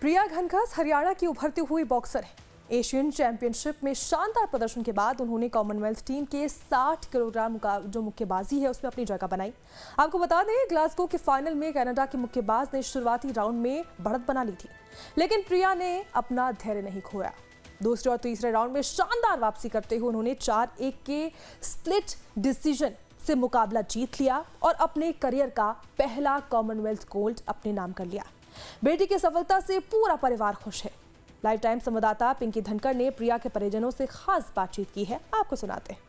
प्रिया घनघस हरियाणा की उभरती हुई बॉक्सर है। एशियन चैंपियनशिप में शानदार प्रदर्शन के बाद उन्होंने कॉमनवेल्थ टीम के 60 किलोग्राम का जो मुक्केबाजी है उसमें अपनी जगह बनाई। आपको बता दें, ग्लासगो के फाइनल में कनाडा के मुक्केबाज ने शुरुआती राउंड में बढ़त बना ली थी, लेकिन प्रिया ने अपना धैर्य नहीं खोया। दूसरे और तीसरे राउंड में शानदार वापसी करते हुए उन्होंने 4-1 के स्प्लिट डिसीजन से मुकाबला जीत लिया और अपने करियर का पहला कॉमनवेल्थ गोल्ड अपने नाम कर लिया। बेटी की सफलता से पूरा परिवार खुश है। लाइव टाइम संवाददाता पिंकी धनखड़ ने प्रिया के परिजनों से खास बातचीत की है, आपको सुनाते हैं।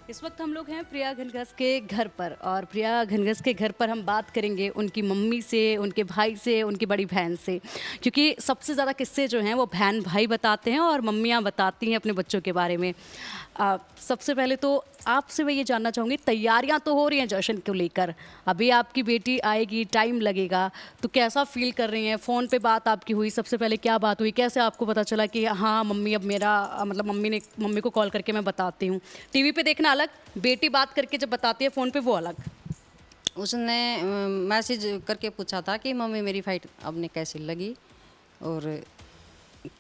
इस वक्त हम लोग हैं प्रिया घनघस के घर पर और प्रिया घनघस के घर पर हम बात करेंगे उनकी मम्मी से, उनके भाई से, उनकी बड़ी बहन से, क्योंकि सबसे ज़्यादा किस्से जो हैं वो बहन भाई बताते हैं और मम्मियाँ बताती हैं अपने बच्चों के बारे में। सबसे पहले तो आपसे मैं ये जानना चाहूँगी, तैयारियां तो हो रही हैं जश्न को लेकर, अभी आपकी बेटी आएगी, टाइम लगेगा, तो कैसा फील कर रही हैं? फ़ोन पे बात आपकी हुई, सबसे पहले क्या बात हुई, कैसे आपको पता चला कि हाँ मम्मी अब मेरा मतलब मम्मी को कॉल करके मैं बताती हूँ? टीवी पे देखना अलग, बेटी बात करके जब बताती है फ़ोन पे वो अलग। उसने मैसेज करके पूछा था कि मम्मी मेरी फ़ाइट आपने कैसी लगी और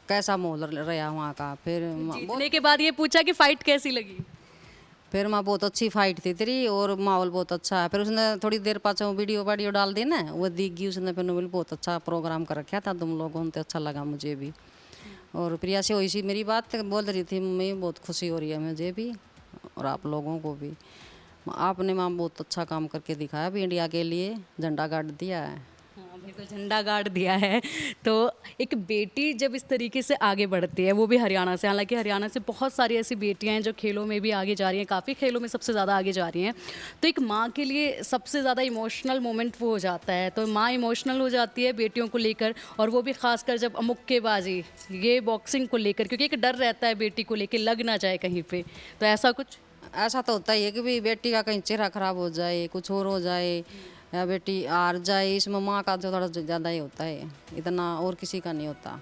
कैसा माहौल रहा वहाँ का। फिर जीतने के बाद ये पूछा कि फ़ाइट कैसी लगी? फिर माँ बहुत अच्छी फाइट थी तेरी और माहौल बहुत अच्छा है। फिर उसने थोड़ी देर पास वीडियो डाल दी ना, वो दिख गई उसने। फिर बोली बहुत अच्छा प्रोग्राम कर रखा था तुम लोगों ने, तो अच्छा लगा मुझे भी। और प्रिया से हुई सी मेरी बात, बोल रही थी मम्मी बहुत खुशी हो रही है मुझे भी और आप लोगों को भी। आपने माँ बहुत अच्छा काम करके दिखाया भी, इंडिया के लिए झंडा गाड़ दिया है। हाँ, बिल्कुल झंडा गाड़ दिया है। तो एक बेटी जब इस तरीके से आगे बढ़ती है, वो भी हरियाणा से, हालांकि हरियाणा से बहुत सारी ऐसी बेटियां हैं जो खेलों में भी आगे जा रही हैं, काफ़ी खेलों में सबसे ज़्यादा आगे जा रही हैं, तो एक माँ के लिए सबसे ज़्यादा इमोशनल मोमेंट वो हो जाता है। तो माँ इमोशनल हो जाती है बेटियों को लेकर, और वो भी खासकर जब मुक्केबाजी, ये बॉक्सिंग को लेकर, क्योंकि एक डर रहता है बेटी को लेकर लग ना जाए कहीं पर। तो ऐसा कुछ ऐसा तो होता ही है कि भाई बेटी का कहीं चेहरा खराब हो जाए, कुछ और हो जाए, या बेटी हार जाए, इसमें माँ का जो थोड़ा ज़्यादा ही होता है, इतना और किसी का नहीं होता।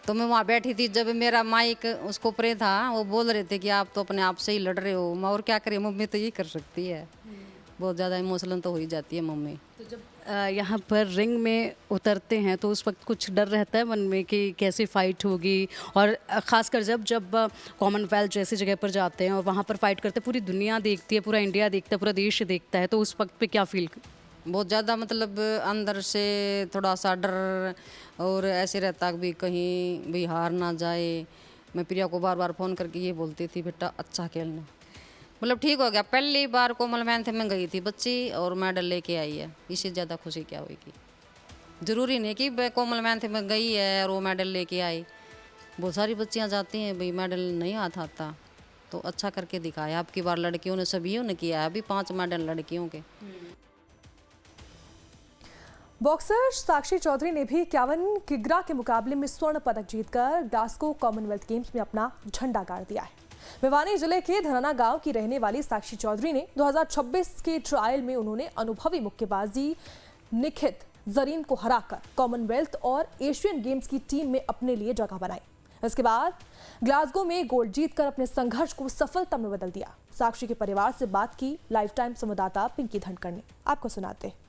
तो मैं वहाँ बैठी थी, जब मेरा माइक उसको प्रे था, वो बोल रहे थे कि आप तो अपने आप से ही लड़ रहे हो। मैं और क्या करें, मम्मी तो यही कर सकती है। बहुत ज़्यादा इमोशनल तो हो ही जाती है मम्मी। तो जब यहाँ पर रिंग में उतरते हैं तो उस वक्त कुछ डर रहता है मन में कि कैसी फ़ाइट होगी, और ख़ासकर जब कॉमनवेल्थ जैसी जगह पर जाते हैं और वहाँ पर फाइट करते हैं, पूरी दुनिया देखती है, पूरा इंडिया देखता है, पूरा देश देखता है, तो उस वक्त पे क्या फील? बहुत ज़्यादा मतलब अंदर से थोड़ा सा डर, और ऐसे रहता भी कहीं भी हार ना जाए। मैं प्रिया को बार बार फ़ोन करके ये बोलती थी बेटा अच्छा खेलना। मतलब ठीक हो गया, पहली बार कॉमनवेल्थ में गई थी बच्ची और मेडल लेके आई है, इससे ज़्यादा खुशी क्या होगी। ज़रूरी नहीं कि कॉमनवेल्थ में गई है और वो मेडल लेके आई। बहुत सारी बच्चियाँ जाती हैं भाई मेडल नहीं आता, तो अच्छा करके दिखाया। अब की बार लड़कियों ने सभी ने किया है, अभी 5 मेडल लड़कियों के। बॉक्सर साक्षी चौधरी ने भी 51 किग्रा के मुकाबले में स्वर्ण पदक जीतकर ग्लासगो कॉमनवेल्थ गेम्स में अपना झंडा गाड़ दिया है। भिवानी जिले के धनाना गांव की रहने वाली साक्षी चौधरी ने 2026 के ट्रायल में उन्होंने अनुभवी मुक्केबाजी निखित जरीन को हराकर कॉमनवेल्थ और एशियन गेम्स की टीम में अपने लिए जगह बनाई। इसके बाद ग्लासगो में गोल्ड जीतकर अपने संघर्ष को सफलता में बदल दिया। साक्षी के परिवार से बात की लाइव टाइम संवाददाता पिंकी धनखड़ ने, आपको सुनाते हैं।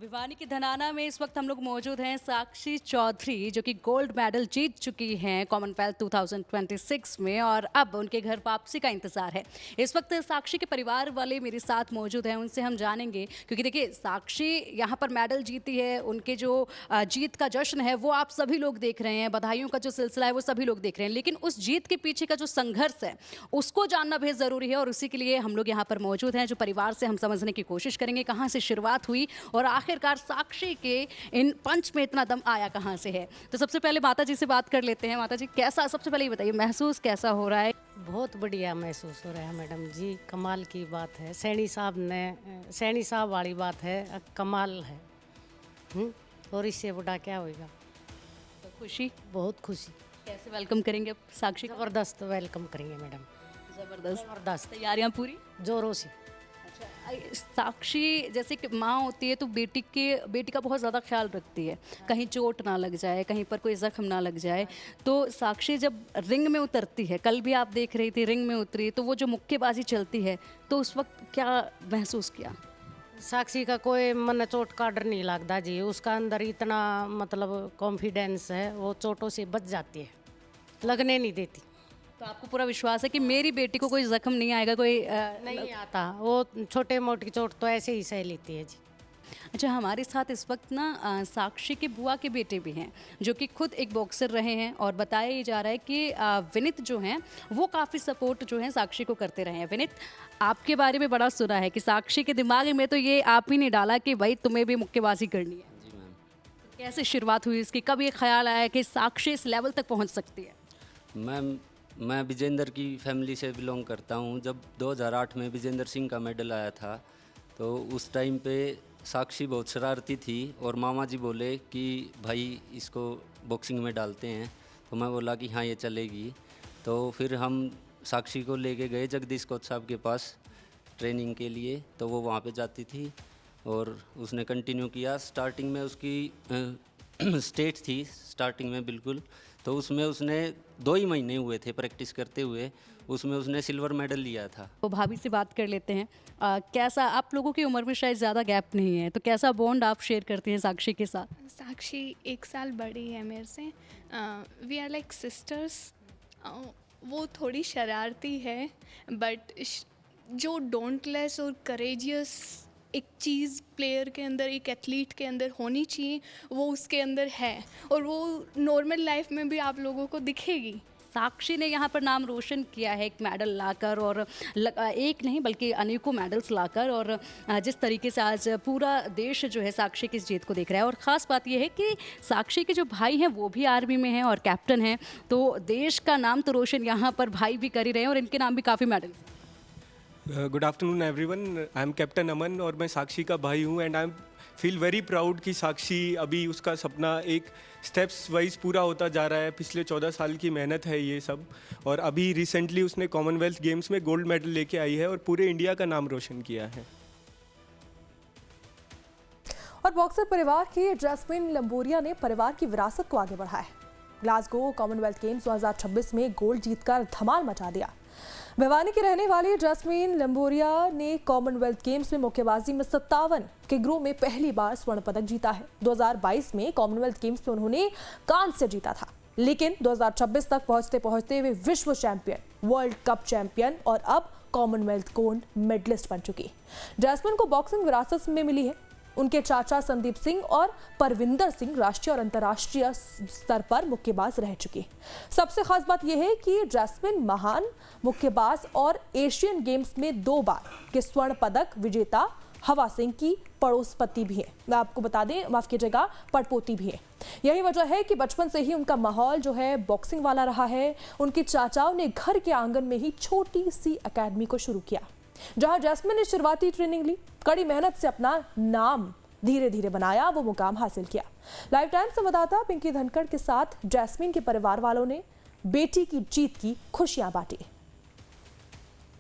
भिवानी की धनाना में इस वक्त हम लोग मौजूद हैं साक्षी चौधरी, जो कि गोल्ड मेडल जीत चुकी हैं कॉमनवेल्थ 2026 में, और अब उनके घर वापसी का इंतजार है। इस वक्त साक्षी के परिवार वाले मेरे साथ मौजूद हैं, उनसे हम जानेंगे, क्योंकि देखिए साक्षी यहाँ पर मेडल जीती है, उनके जो जीत का जश्न है वो आप सभी लोग देख रहे हैं, बधाइयों का जो सिलसिला है वो सभी लोग देख रहे हैं, लेकिन उस जीत के पीछे का जो संघर्ष है उसको जानना बेहद ज़रूरी है, और उसी के लिए हम लोग यहाँ पर मौजूद हैं। जो परिवार से हम समझने की कोशिश करेंगे कहाँ से शुरुआत हुई और आखिरकार साक्षी के इन पंच में इतना दम आया कहाँ से है। तो सबसे पहले माता जी से बात कर लेते हैं। माता जी, कैसा, सबसे पहले ये बताइए, महसूस कैसा हो रहा है? बहुत बढ़िया महसूस हो रहा है मैडम जी, कमाल की बात है। सैनी साहब वाली बात है, कमाल है। और इससे बड़ा क्या होगा। तो खुशी, बहुत खुशी। कैसे वेलकम करेंगे अब साक्षी? ज़बरदस्त वेलकम करेंगे मैडम, ज़बरदस्त। तैयारियां पूरी जोरों से। साक्षी जैसे कि माँ होती है तो बेटी का बहुत ज़्यादा ख्याल रखती है, कहीं चोट ना लग जाए, कहीं पर कोई ज़ख्म ना लग जाए। तो साक्षी जब रिंग में उतरती है, कल भी आप देख रही थी रिंग में उतरी, तो वो जो मुक्केबाजी चलती है, तो उस वक्त क्या महसूस किया? साक्षी का कोई मन चोट का डर नहीं लगता जी, उसका अंदर इतना मतलब कॉन्फिडेंस है, वो चोटों से बच जाती है, लगने नहीं देती। तो आपको पूरा विश्वास है कि मेरी बेटी को कोई जख्म नहीं आएगा, कोई नहीं आता, वो छोटे मोटी चोट तो ऐसे ही सह लेती है जी। अच्छा, हमारे साथ इस वक्त ना साक्षी के बुआ के बेटे भी हैं जो कि खुद एक बॉक्सर रहे हैं, और बताया ये जा रहा है कि विनित जो हैं वो काफ़ी सपोर्ट जो है साक्षी को करते रहे हैं। विनित, आपके बारे में बड़ा सुना है कि साक्षी के दिमाग में तो ये आप ही नहीं डाला कि भाई तुम्हें भी मुक्केबाजी करनी है। जी मैम। कैसे शुरुआत हुई इसकी, कब ये ख्याल आया कि साक्षी इस लेवल तक पहुँच सकती है? मैम, मैं विजेंद्र की फैमिली से बिलोंग करता हूँ। जब 2008 में विजेंद्र सिंह का मेडल आया था तो उस टाइम पे साक्षी बहुत शरारती थी और मामा जी बोले कि भाई इसको बॉक्सिंग में डालते हैं, तो मैं बोला कि हाँ ये चलेगी। तो फिर हम साक्षी को लेके गए जगदीश कोच साहब के पास ट्रेनिंग के लिए, तो वो वहाँ पे जाती थी और उसने कंटिन्यू किया। स्टार्टिंग में उसकी स्टेट थी स्टार्टिंग में बिल्कुल, तो उसमें उसने 2 ही महीने हुए थे प्रैक्टिस करते हुए, उसमें उसने सिल्वर मेडल लिया था। तो भाभी से बात कर लेते हैं। कैसा, आप लोगों की उम्र में शायद ज़्यादा गैप नहीं है, तो कैसा बॉन्ड आप शेयर करती हैं साक्षी के साथ? साक्षी 1 साल बड़ी है मेरे से। We are like sisters. वो थोड़ी शरारती है, बट जो डोंटलेस और करेजियस एक चीज़ प्लेयर के अंदर, एक एथलीट के अंदर होनी चाहिए, वो उसके अंदर है, और वो नॉर्मल लाइफ में भी आप लोगों को दिखेगी। साक्षी ने यहाँ पर नाम रोशन किया है एक मेडल लाकर, और एक नहीं बल्कि अनेकों मेडल्स लाकर, और जिस तरीके से आज पूरा देश जो है साक्षी की इस जीत को देख रहा है। और ख़ास बात यह है कि साक्षी के जो भाई हैं वो भी आर्मी में हैं और कैप्टन हैं, तो देश का नाम तो रोशन यहाँ पर भाई भी कर ही रहे हैं, और इनके नाम भी काफ़ी medals. Good afternoon everyone, I am captain Aman और मैं साक्षी का भाई हूँ। And I feel very proud कि साक्षी अभी उसका सपना एक स्टेप्स वाइज पूरा होता जा रहा है। पिछले 14 साल की मेहनत है ये सब, और अभी रिसेंटली उसने कॉमनवेल्थ गेम्स में गोल्ड मेडल लेके आई है और पूरे इंडिया का नाम रोशन किया है। और बॉक्सर परिवार की जैस्मिन लंबोरिया ने परिवार की विरासत को आगे बढ़ाया है। ग्लासगो कॉमनवेल्थ गेम्स 2026 में गोल्ड जीतकर धमाल मचा दिया। भिवानी की रहने वाली जैस्मिन लंबोरिया ने कॉमनवेल्थ गेम्स में मुक्केबाजी में 57 के ग्रुप में पहली बार स्वर्ण पदक जीता है। 2022 में कॉमनवेल्थ गेम्स में उन्होंने कांस्य जीता था, लेकिन 2026 तक पहुंचते पहुंचते वे विश्व चैंपियन, वर्ल्ड कप चैंपियन और अब कॉमनवेल्थ गोल्ड मेडलिस्ट बन चुकी। जैस्मिन को बॉक्सिंग विरासत में मिली है। उनके चाचा संदीप सिंह और परविंदर सिंह राष्ट्रीय और अंतर्राष्ट्रीय स्तर पर मुक्केबाज रह चुके। सबसे खास बात यह है कि जैस्मिन महान मुक्केबाज और एशियन गेम्स में 2 बार के स्वर्ण पदक विजेता हवा सिंह की पड़ोसपति भी है। मैं आपको बता दें, माफ कीजिएगा, पड़पोती भी है। यही वजह है कि बचपन से ही उनका माहौल जो है बॉक्सिंग वाला रहा है। उनके चाचाओं ने घर के आंगन में ही छोटी सी अकेडमी को शुरू किया, जहां जैस्मिन ने शुरुआती ट्रेनिंग ली, कड़ी मेहनत से अपना नाम धीरे धीरे बनाया, वो मुकाम हासिल किया। लाइव टाइम संवाददाता पिंकी धनखड़ के साथ जैस्मिन के परिवार वालों ने बेटी की जीत की खुशियां बांटी।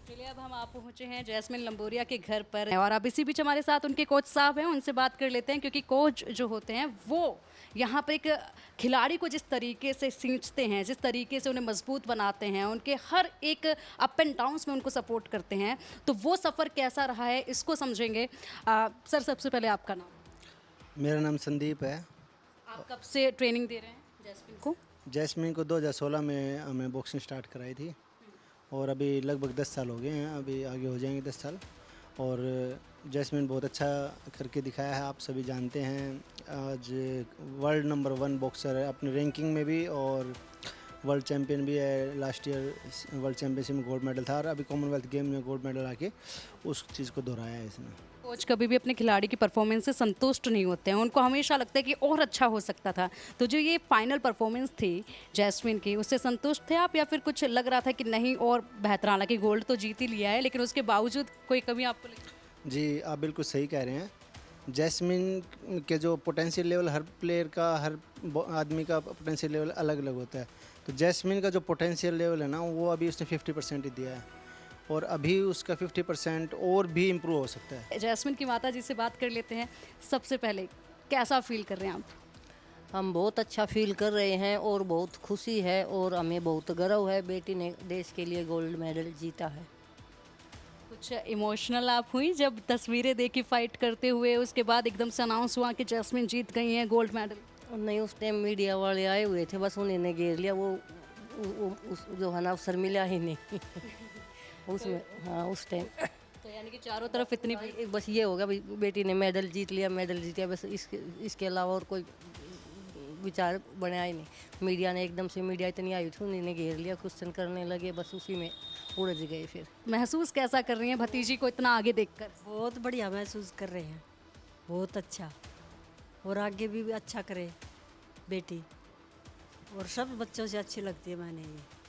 चलिए, अब हम आप पहुंचे हैं जैस्मिन लंबोरिया के घर पर, और अब इसी बीच हमारे साथ उनके कोच साहब हैं, उनसे बात कर लेते हैं, क्योंकि कोच जो होते हैं वो यहाँ पर एक खिलाड़ी को जिस तरीके से सींचते हैं, जिस तरीके से उन्हें मजबूत बनाते हैं, उनके हर एक अप एंड डाउन्स में उनको सपोर्ट करते हैं, तो वो सफ़र कैसा रहा है इसको समझेंगे। सर, सबसे पहले आपका नाम? मेरा नाम संदीप है। आप कब से ट्रेनिंग दे रहे हैं जैस्मिन को? जैस्मिन को 2016 में हमें बॉक्सिंग स्टार्ट कराई थी, और अभी लगभग 10 साल हो गए हैं, अभी आगे हो जाएंगे 10 साल। और जैस्मिन बहुत अच्छा करके दिखाया है, आप सभी जानते हैं। आज वर्ल्ड नंबर 1 बॉक्सर है अपने रैंकिंग में भी, और वर्ल्ड चैंपियन भी है। लास्ट ईयर वर्ल्ड चैंपियनशिप में गोल्ड मेडल था, और अभी कॉमनवेल्थ गेम में गोल्ड मेडल आके उस चीज़ को दोहराया है इसने। कोच कभी भी अपने खिलाड़ी की परफॉर्मेंस से संतुष्ट नहीं होते हैं, उनको हमेशा लगता है कि और अच्छा हो सकता था। तो जो ये फाइनल परफॉर्मेंस थी जैस्मिन की, उससे संतुष्ट थे आप, या फिर कुछ लग रहा था कि नहीं और बेहतर? हालांकि गोल्ड तो जीत ही लिया है, लेकिन उसके बावजूद कोई कमी आपको लगी? जी, आप बिल्कुल सही कह रहे हैं। जैस्मिन के जो पोटेंशियल लेवल, हर प्लेयर का, हर आदमी का पोटेंशियल लेवल अलग अलग होता है। तो जैस्मिन का जो पोटेंशियल लेवल है ना, वो अभी उसने 50% ही दिया है, और अभी उसका 50% और भी इम्प्रूव हो सकता है। जैस्मिन की माता जी से बात कर लेते हैं। सबसे पहले कैसा फील कर रहे हैं आप? हम बहुत अच्छा फील कर रहे हैं और बहुत खुशी है, और हमें बहुत गर्व है, बेटी ने देश के लिए गोल्ड मेडल जीता है। कुछ कुछ इमोशनल आप हुई जब तस्वीरें देखी फाइट करते हुए, उसके बाद एकदम से अनाउंस हुआ कि जैस्मिन जीत गई हैं गोल्ड मेडल? नहीं, उस टाइम मीडिया वाले आए हुए थे, बस उन्हीं ने घेर लिया। उस जो है ना अवसर मिला ही नहीं उसमें। हाँ, उस टाइम तो यानी कि चारों तरफ इतनी बस ये होगा भाई, बेटी ने मेडल जीत लिया, मेडल जीत लिया, बस इसके अलावा और कोई विचार बनाया ही नहीं। मीडिया ने एकदम से, मीडिया इतनी आई थी, उन्हीं ने घेर लिया, क्वेश्चन करने लगे, बस उसी में उलझ गए। फिर महसूस कैसा कर रही हैं भतीजी को इतना आगे देखकर? बहुत बढ़िया महसूस कर रहे हैं, बहुत अच्छा, और आगे भी अच्छा करे बेटी, और सब बच्चों से अच्छी लगती है मैंने ये।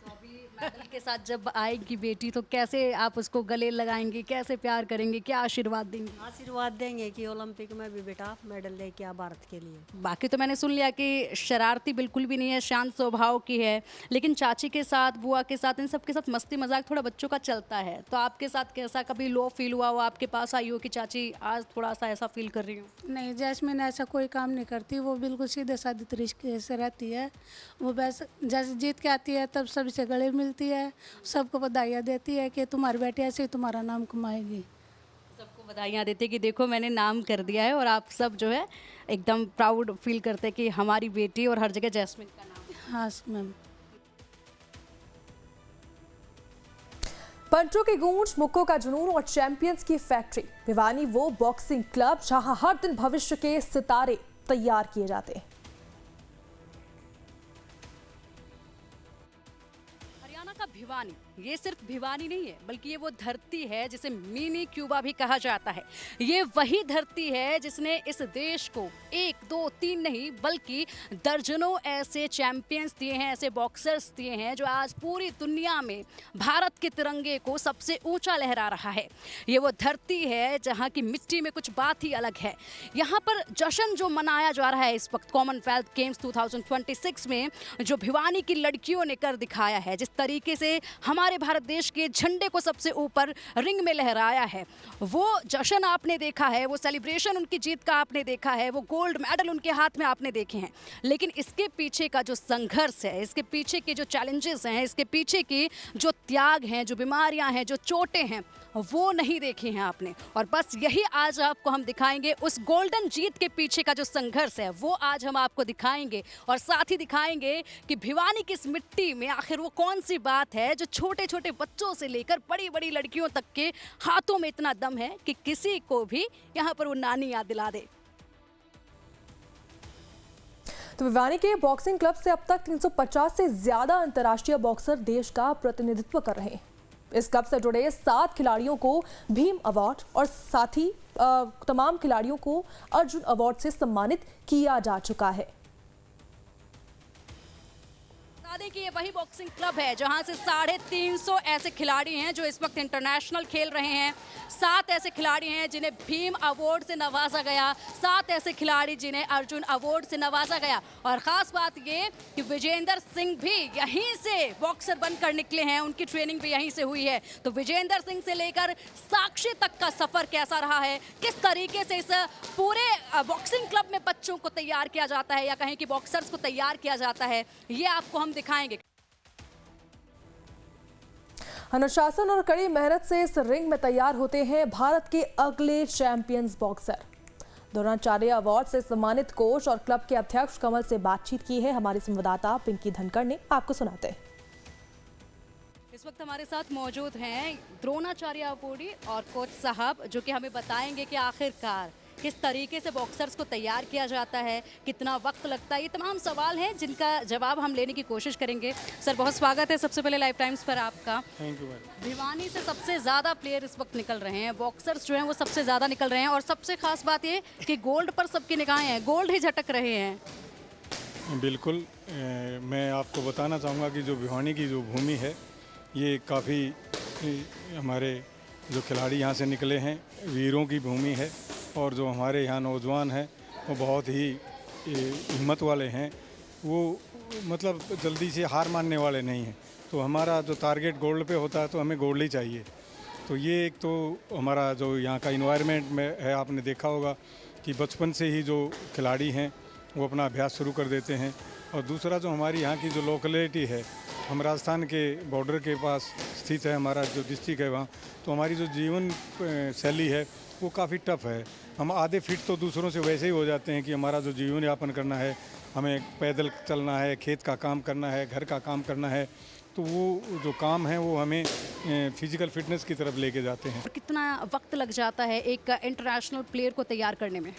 तो अभी मेडल के साथ जब आएगी बेटी तो कैसे आप उसको गले लगाएंगी, कैसे प्यार करेंगे, क्या आशीर्वाद देंगी? आशीर्वाद देंगे कि ओलंपिक में भी बेटा मेडल लेके आ भारत के लिए। बाकी तो मैंने सुन लिया कि शरारती बिल्कुल भी नहीं है, शांत स्वभाव की है, लेकिन चाची के साथ, बुआ के साथ, इन सब के साथ मस्ती मजाक थोड़ा बच्चों का चलता है। तो आपके साथ कैसा कभी लो फील हुआ हो, आपके पास आई हो कि चाची आज थोड़ा सा ऐसा फील कर रही हूँ? नहीं, जैस्मिन ऐसा कोई काम नहीं करती, वो बिल्कुल सीधे साधे तरीके से रहती है। वो बस जैसे जीत के आती है तब सबसे गले मिलती है, सबको बधाइयाँ देती है कि तुम्हारी बेटी ऐसे ही तुम्हारा नाम कमाएगी। सबको बधाइयाँ देते कि देखो मैंने नाम कर दिया है, और आप सब जो है एकदम प्राउड फील करते कि हमारी बेटी, और हर जगह जैस्मिन का नाम। हाँ मैम। पंचों की गूंज, मुक्कों का जुनून और चैंपियंस की फैक्ट्री भिवानी वो बॉक्सिंग क्लब जहां हर दिन भविष्य के सितारे तैयार किए जाते हैं। हरियाणा का भिवानी ये सिर्फ भिवानी नहीं है, बल्कि ये वो धरती है जिसे मिनी क्यूबा भी कहा जाता है। ये वही धरती है जिसने इस देश को 1, 2, 3 नहीं बल्कि दर्जनों ऐसे चैंपियंस दिए हैं, ऐसे बॉक्सर्स दिए हैं जो आज पूरी दुनिया में भारत के तिरंगे को सबसे ऊंचा लहरा रहा है। ये वो धरती है जहाँ की मिट्टी में कुछ बात ही अलग है। यहाँ पर जश्न जो मनाया जा रहा है इस वक्त कॉमनवेल्थ गेम्स 2026 में, जो भिवानी की लड़कियों ने कर दिखाया है, जिस तरीके से हमारे भारत देश के झंडे को सबसे ऊपर रिंग में लहराया है, वो जश्न आपने देखा है, वो सेलिब्रेशन उनकी जीत का आपने देखा है, वो गोल्ड मेडल उनके हाथ में आपने देखे हैं। लेकिन इसके पीछे का जो संघर्ष है, इसके पीछे के जो चैलेंजेस हैं, इसके पीछे की जो त्याग हैं, जो बीमारियां हैं, जो चोटें हैं, वो नहीं देखी हैं आपने। और बस यही आज आपको हम दिखाएंगे, उस गोल्डन जीत के पीछे का जो संघर्ष है वो आज हम आपको दिखाएंगे, और साथ ही दिखाएंगे कि भिवानी की इस मिट्टी में आखिर वो कौन सी बात है जो छोटे छोटे बच्चों से लेकर बड़ी बड़ी लड़कियों तक के हाथों में इतना दम है कि किसी को भी यहाँ पर वो नानी याद दिला दे। तो भिवानी के बॉक्सिंग क्लब से अब तक 350 से ज्यादा अंतर्राष्ट्रीय बॉक्सर देश का प्रतिनिधित्व कर रहे हैं। इस क्लब से जुड़े 7 खिलाड़ियों को भीम अवार्ड और साथ ही तमाम खिलाड़ियों को अर्जुन अवार्ड से सम्मानित किया जा चुका है। बता दें कि ये वही बॉक्सिंग क्लब है जहां से 350 ऐसे खिलाड़ी हैं जो इस वक्त इंटरनेशनल खेल रहे हैं। 7 ऐसे खिलाड़ी हैं जिन्हें भीम अवार्ड से नवाजा गया, 7 ऐसे खिलाड़ी जिन्हें अर्जुन अवार्ड से नवाजा गया। और ख़ास बात ये कि विजेंदर सिंह भी यहीं से बॉक्सर बनकर निकले हैं, उनकी ट्रेनिंग भी यहीं से हुई है। तो विजेंदर सिंह से लेकर साक्षी तक का सफ़र कैसा रहा है, किस तरीके से इस पूरे बॉक्सिंग क्लब में बच्चों को तैयार किया जाता है, या कहें कि बॉक्सर्स को तैयार किया जाता है, ये आपको हम दिखाएंगे। अनुशासन और कड़ी मेहनत से इस रिंग में तैयार होते हैं भारत के अगले चैंपियंस बॉक्सर। द्रोणाचार्य अवार्ड से सम्मानित कोच और क्लब के अध्यक्ष कमल से बातचीत की है हमारी संवाददाता पिंकी धनखड़ ने, आपको सुनाते हैं। इस वक्त हमारे साथ मौजूद हैं द्रोणाचार्य अवार्डी और कोच साहब, जो कि हमें बताएंगे कि आखिरकार किस तरीके से बॉक्सर्स को तैयार किया जाता है, कितना वक्त लगता है। ये तमाम सवाल हैं जिनका जवाब हम लेने की कोशिश करेंगे। सर, बहुत स्वागत है सबसे पहले लाइव टाइम्स पर आपका। Thank you madam. भिवानी से सबसे ज़्यादा प्लेयर इस वक्त निकल रहे हैं, बॉक्सर्स जो हैं वो सबसे ज़्यादा निकल रहे हैं, और सबसे खास बात ये कि गोल्ड पर सबकी निगाहें हैं, गोल्ड ही झटक रहे हैं। बिल्कुल, मैं आपको बताना चाहूँगा कि जो भिवानी की जो भूमि है, ये काफ़ी हमारे जो खिलाड़ी यहाँ से निकले हैं वीरों की भूमि है, और जो हमारे यहाँ नौजवान हैं वो बहुत ही हिम्मत वाले हैं, वो मतलब जल्दी से हार मानने वाले नहीं हैं। तो हमारा जो टारगेट गोल्ड पे होता है तो हमें गोल्ड ही चाहिए। तो ये एक तो हमारा जो यहाँ का इन्वायरमेंट में है, आपने देखा होगा कि बचपन से ही जो खिलाड़ी हैं वो अपना अभ्यास शुरू कर देते हैं। और दूसरा जो हमारी यहाँ की जो लोकलिटी है, हम राजस्थान के बॉर्डर के पास स्थित है हमारा जो डिस्ट्रिक्ट है वहाँ, तो हमारी जो जीवन शैली है वो काफ़ी टफ है। हम आधे फिट तो दूसरों से वैसे ही हो जाते हैं कि हमारा जो जीवन यापन करना है, हमें पैदल चलना है, खेत का काम करना है, घर का काम करना है, तो वो जो काम है वो हमें फिजिकल फिटनेस की तरफ लेके जाते हैं। और कितना वक्त लग जाता है एक इंटरनेशनल प्लेयर को तैयार करने में?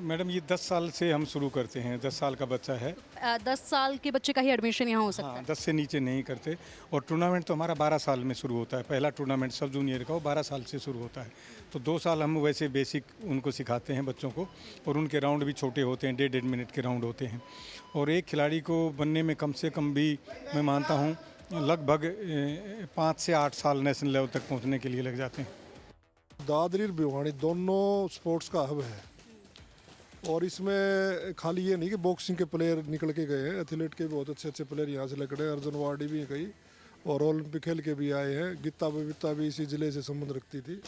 मैडम ये 10 साल से हम शुरू करते हैं, 10 साल का बच्चा है। 10 साल के बच्चे का ही एडमिशन यहाँ हो सकता हाँ, है? 10 से नीचे नहीं करते। और टूर्नामेंट तो हमारा 12 साल में शुरू होता है। पहला टूर्नामेंट सब जूनियर का वो 12 साल से शुरू होता है। तो 2 साल हम वैसे बेसिक उनको सिखाते हैं बच्चों को, और उनके राउंड भी छोटे होते हैं, 1.5 मिनट के राउंड होते हैं। और एक खिलाड़ी को बनने में कम से कम भी मैं मानता हूँ लगभग 5 से 8 साल नेशनल लेवल तक पहुँचने के लिए लग जाते हैं। दादरी और भिवानी दोनों स्पोर्ट्स का हब है, और इसमें खाली ये नहीं कि बॉक्सिंग के प्लेयर निकल के गए हैं, एथलीट के भी बहुत अच्छे अच्छे प्लेयर यहाँ से निकले हैं। अर्जुन वार्डी भी हैं कई, और ओलंपिक खेल के भी आए हैं। गीता बबीता भी इसी ज़िले से संबंध रखती थी,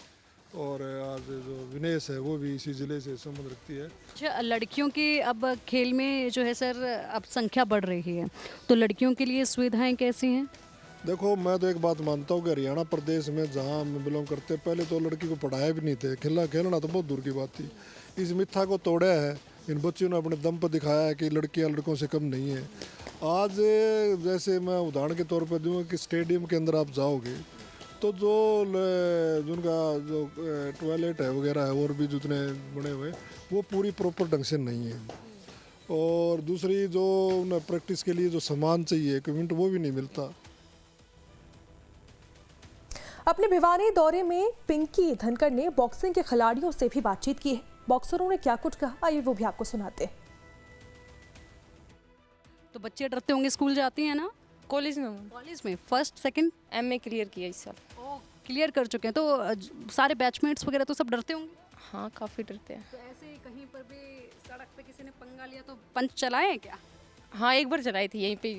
और आज जो विनेश है वो भी इसी ज़िले से संबंध रखती है। अच्छा, लड़कियों की अब खेल में जो है सर अब संख्या बढ़ रही है, तो लड़कियों के लिए सुविधाएं कैसी हैं? देखो, मैं तो एक बात मानता हूँ कि हरियाणा प्रदेश में जहाँ हम बिलोंग करते, पहले तो लड़की को पढ़ाया भी नहीं थे, खेलना तो बहुत दूर की बात थी। इस मिथ्या को तोड़ा है, इन बच्चों ने अपने दम पर दिखाया है कि लड़कियां लड़कों से कम नहीं है। आज जैसे मैं उदाहरण के तौर पर दूँ कि स्टेडियम के अंदर आप जाओगे तो जिनका जो टॉयलेट है वगैरह है और भी जितने बने हुए वो पूरी प्रॉपर ढंग से नहीं है, और दूसरी जो उन्हें प्रैक्टिस के लिए जो सामान चाहिए इक्विपमेंट वो भी नहीं मिलता। अपने भिवानी दौरे में पिंकी धनखड़ ने बॉक्सिंग के खिलाड़ियों से भी बातचीत की है। बॉक्सरों ने क्या कुछ कहा, आइए वो भी आपको सुनाते हैं। तो बच्चे डरते होंगे, स्कूल जाती हैं ना? कॉलेज में कॉलेज में फर्स्ट सेकंड एमए क्लियर किया इस साल। ओ, क्लियर कर चुके हैं, तो सारे बैचमेट्स वगैरह तो सब डरते होंगे? हाँ, काफ़ी डरते हैं। तो ऐसे कहीं पर भी सड़क पे किसी ने पंगा लिया तो पंच चलाए हैं क्या? हाँ, एक बार चलाई थी, यहीं पे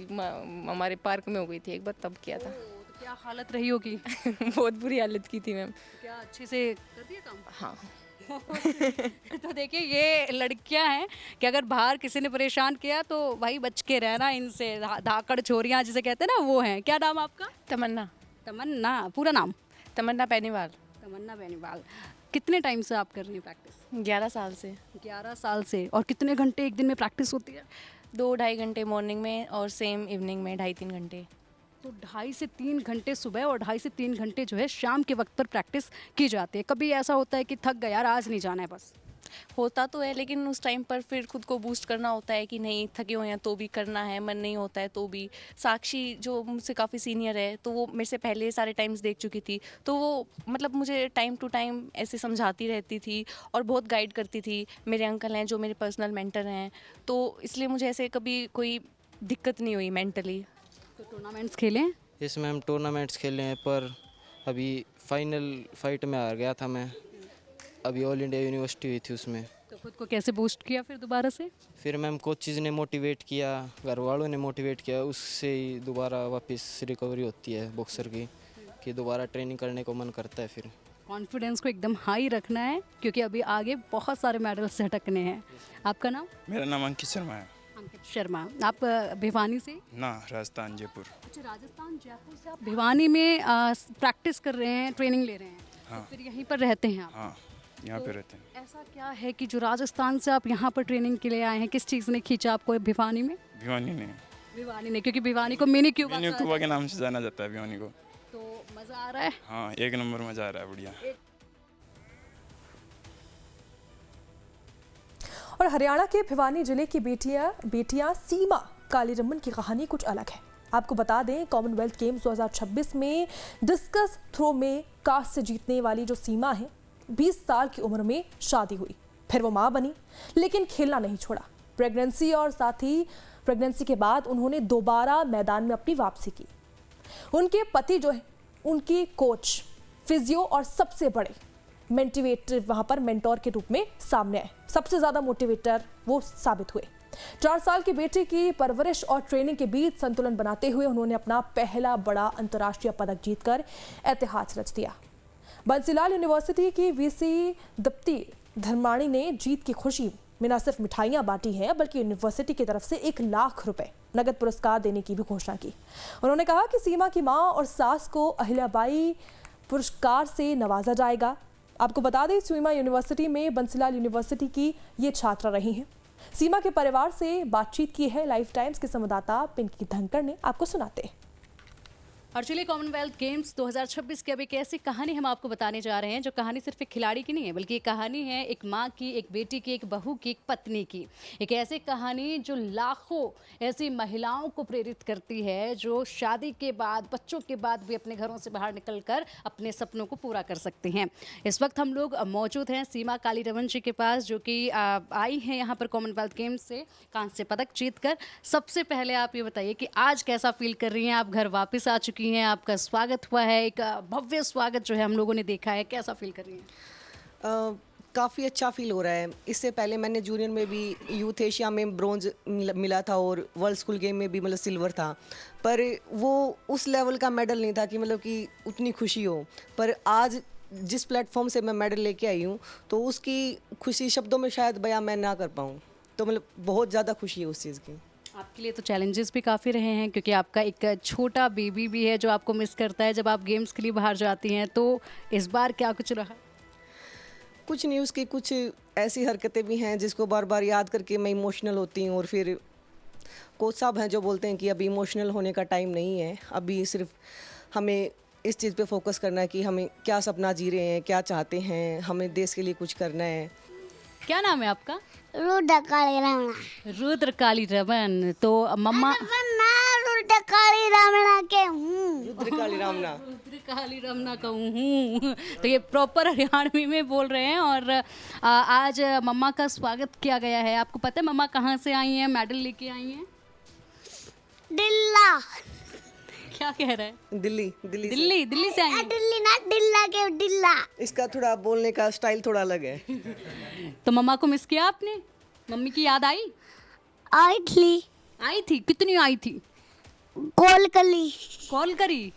हमारे पार्क में हो गई थी एक बार, तब किया था। तो क्या हालत रही होगी? बहुत बुरी हालत की थी मैम। क्या अच्छे से कर दिया काम? हाँ। तो देखिए, ये लड़कियां हैं कि अगर बाहर किसी ने परेशान किया तो भाई बच के रहना इनसे। धाकड़ छोरियां जिसे कहते हैं ना, वो हैं। क्या नाम आपका? तमन्ना। तमन्ना, पूरा नाम? तमन्ना बेनीवाल। तमन्ना बेनीवाल। कितने टाइम से आप कर रही हैं प्रैक्टिस? 11 साल से। 11 साल से। और कितने घंटे एक दिन में प्रैक्टिस होती है? 2-2.5 घंटे मॉर्निंग में और सेम इवनिंग में 2.5-3 घंटे। तो 2.5 से 3 घंटे सुबह और 2.5 से 3 घंटे जो है शाम के वक्त पर प्रैक्टिस की जाती है। कभी ऐसा होता है कि थक गया यार, आज नहीं जाना है? बस होता तो है, लेकिन उस टाइम पर फिर खुद को बूस्ट करना होता है कि नहीं, थके हुए हैं तो भी करना है, मन नहीं होता है तो भी। साक्षी जो मुझसे काफ़ी सीनियर है, तो वो मेरे से पहले सारे टाइम्स देख चुकी थी, तो वो मतलब मुझे टाइम टू टाइम ऐसे समझाती रहती थी और बहुत गाइड करती थी। मेरे अंकल हैं जो मेरे पर्सनल मेंटर हैं, तो इसलिए मुझे ऐसे कभी कोई दिक्कत नहीं हुई मेंटली। तो टूर्नामेंट्स खेले? इसमें हम टूर्नामेंट्स खेले हैं, पर अभी फाइनल फाइट में हार गया था मैं। अभी ऑल इंडिया यूनिवर्सिटी हुई थी उसमें। तो खुद को कैसे बूस्ट किया फिर दोबारा से? फिर मैम कोचेज़ ने मोटिवेट किया, घर वालों ने मोटिवेट किया, उससे ही दोबारा वापस रिकवरी होती है बॉक्सर की, कि दोबारा ट्रेनिंग करने को मन करता है। फिर कॉन्फिडेंस को एकदम हाई रखना है, क्योंकि अभी आगे बहुत सारे मेडल्स झटकने हैं। आपका नाम? मेरा नाम अंकित शर्मा है। अंकित शर्मा। आप भिवानी से? ना, राजस्थान जयपुर। अच्छा, राजस्थान जयपुर से आप भिवानी में प्रैक्टिस कर रहे हैं, ट्रेनिंग ले रहे हैं? हाँ। तो फिर यहीं पर रहते हैं आप? हाँ, यहाँ पे रहते हैं। ऐसा क्या है कि जो राजस्थान से आप यहाँ पर ट्रेनिंग के लिए आए हैं, किस चीज़ ने खींचा आपको भिवानी में? भिवानी ने। भिवानी ने, क्योंकि भिवानी को मिनी क्यूबा के नाम से जाना जाता है भिवानी को। तो मज़ा आ रहा है? हाँ, एक नंबर मज़ा आ रहा है, बढ़िया। और हरियाणा के भिवानी जिले की बेटियां सीमा कालीरमन की कहानी कुछ अलग है। आपको बता दें, कॉमनवेल्थ गेम्स 2026 में डिस्कस थ्रो में कांस्य जीतने वाली जो सीमा है, 20 साल की उम्र में शादी हुई, फिर वो मां बनी, लेकिन खेलना नहीं छोड़ा। प्रेगनेंसी और साथ ही प्रेगनेंसी के बाद उन्होंने दोबारा मैदान में अपनी वापसी की। उनके पति जो है, उनकी कोच, फिजियो और सबसे बड़े मोटिवेटर वहां पर मेंटोर के रूप में सामने आए। सबसे ज्यादा मोटिवेटर वो साबित हुए। 4 साल की बेटी की परवरिश और ट्रेनिंग के बीच संतुलन बनाते हुए उन्होंने अपना पहला बड़ा अंतर्राष्ट्रीय पदक जीतकर इतिहास रच दिया। बंसीलाल यूनिवर्सिटी की वीसी दीप्ति धर्माणी ने जीत की खुशी में न सिर्फ मिठाइयां बांटी हैं बल्कि यूनिवर्सिटी की तरफ से 1 लाख रुपए नगद पुरस्कार देने की भी घोषणा की। उन्होंने कहा कि सीमा की मां और सास को अहिल्याबाई पुरस्कार से नवाजा जाएगा। आपको बता दें, सीमा यूनिवर्सिटी में बंसीलाल यूनिवर्सिटी की ये छात्रा रही हैं। सीमा के परिवार से बातचीत की है लाइफ टाइम्स के संवाददाता पिंकी धनकर ने, आपको सुनाते हैं। और चलिए कॉमनवेल्थ गेम्स 2026 की अब एक ऐसी कहानी हम आपको बताने जा रहे हैं जो कहानी सिर्फ एक खिलाड़ी की नहीं है, बल्कि ये कहानी है एक माँ की, एक बेटी की, एक बहू की, एक पत्नी की। एक ऐसी कहानी जो लाखों ऐसी महिलाओं को प्रेरित करती है जो शादी के बाद, बच्चों के बाद भी अपने घरों से बाहर निकलकर अपने सपनों को पूरा कर सकती हैं। इस वक्त हम लोग मौजूद हैं सीमा कालीरमन जी के पास, जो कि आई हैं यहाँ पर कॉमनवेल्थ गेम्स से कांस्य पदक जीतकर। सबसे पहले आप ये बताइए कि आज कैसा फील कर रही हैं? आप घर वापस आ चुकी हैं, आपका स्वागत हुआ है, एक भव्य स्वागत जो है हम लोगों ने देखा है, कैसा फील कर रही हैं? काफ़ी अच्छा फील हो रहा है। इससे पहले मैंने जूनियर में भी यूथ एशिया में ब्रॉन्ज मिला था और वर्ल्ड स्कूल गेम में भी मतलब सिल्वर था, पर वो उस लेवल का मेडल नहीं था कि मतलब कि उतनी खुशी हो। पर आज जिस प्लेटफॉर्म से मैं मेडल लेके आई हूँ तो उसकी खुशी शब्दों में शायद बयां मैं ना कर पाऊँ, तो मतलब बहुत ज़्यादा खुशी है उस चीज़ की। आपके लिए तो चैलेंजेस भी काफ़ी रहे हैं, क्योंकि आपका एक छोटा बेबी भी है जो आपको मिस करता है जब आप गेम्स के लिए बाहर जाती हैं, तो इस बार क्या कुछ रहा? कुछ नहीं, उसकी कुछ ऐसी हरकतें भी हैं जिसको बार बार याद करके मैं इमोशनल होती हूँ। और फिर कोच साहब हैं जो बोलते हैं कि अभी इमोशनल होने का टाइम नहीं है, अभी सिर्फ हमें इस चीज़ पे फोकस करना है कि हमें क्या सपना जी रहे हैं, क्या चाहते हैं, हमें देश के लिए कुछ करना है। क्या नाम है आपका? रुद्र काली रमणा। रुद्र काली रमन। तो मम्मा रुद्र काली रमणा के हूँ। रुद्र काली रमणा। रुद्र काली रमणा कहूँ हूँ, तो ये प्रॉपर हरियाणवी में बोल रहे हैं। और आज मम्मा का स्वागत किया गया है। आपको पता है मम्मा कहाँ से आई हैं, मेडल लेके आई हैं? दिल्ला। क्या कह रहा है? दिल्ली से आई हैं? दिल्ली ना, दिल्ला के दिल्ला। इसका थोड़ा बोलने का स्टाइल थोड़ा अलग है। तो मम्मा को मिस किया आपने? मम्मी की याद आई? आई थी। कितनी आई थी? कॉल करी।